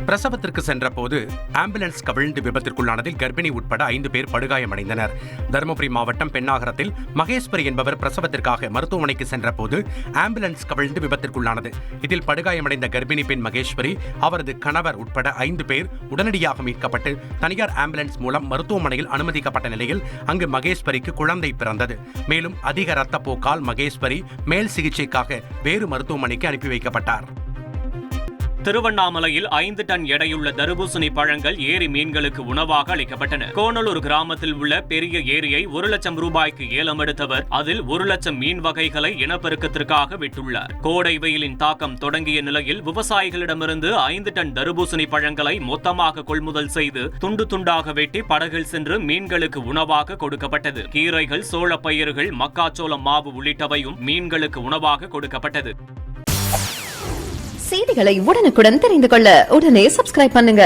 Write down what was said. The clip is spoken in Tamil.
பிரசவத்திற்கு சென்ற போது ஆம்புலன்ஸ் கவிழ்ந்து விபத்திற்குள்ளானதில் கர்ப்பிணி உட்பட 5 பேர் படுகாயமடைந்தனர். தருமபுரி மாவட்டம் பெண்ணாகரத்தில் மகேஸ்வரி என்பவர் பிரசவத்திற்காக மருத்துவமனைக்கு சென்ற போது ஆம்புலன்ஸ் கவிழ்ந்து விபத்திற்குள்ளானது. இதில் படுகாயமடைந்த கர்ப்பிணி பெண் மகேஸ்வரி, அவரது கணவர் உட்பட 5 பேர் உடனடியாக மீட்கப்பட்டு தனியார் ஆம்புலன்ஸ் மூலம் மருத்துவமனையில் அனுமதிக்கப்பட்ட நிலையில் அங்கு மகேஸ்வரிக்கு குழந்தை பிறந்தது. மேலும் அதிக ரத்தப்போக்கால் மகேஸ்வரி மேல் சிகிச்சைக்காக வேறு மருத்துவமனைக்கு அனுப்பி வைக்கப்பட்டார். திருவண்ணாமலையில் 5 டன் எடையுள்ள தர்பூசணி பழங்கள் ஏரி மீன்களுக்கு உணவாக அளிக்கப்பட்டன. கோணலூர் கிராமத்தில் உள்ள பெரிய ஏரியை 1 லட்சம் ரூபாய்க்கு ஏலம் எடுத்தவர் அதில் 1 லட்சம் மீன் வகைகளை இனப்பெருக்கத்திற்காக விட்டுள்ளார். கோடை வெயிலின் தாக்கம் தொடங்கிய நிலையில் விவசாயிகளிடமிருந்து 5 டன் தர்பூசணி பழங்களை மொத்தமாக கொள்முதல் செய்து துண்டு துண்டாக வெட்டி படகில் சென்று மீன்களுக்கு உணவாக கொடுக்கப்பட்டது. கீரைகள், சோளப்பயிர்கள், மக்காச்சோளம் மாவு உள்ளிட்டவையும் மீன்களுக்கு உணவாக கொடுக்கப்பட்டது. செய்திகளை உடனுக்குடன் தெரிந்து கொள்ள உடனே சப்ஸ்கிரைப் பண்ணுங்க.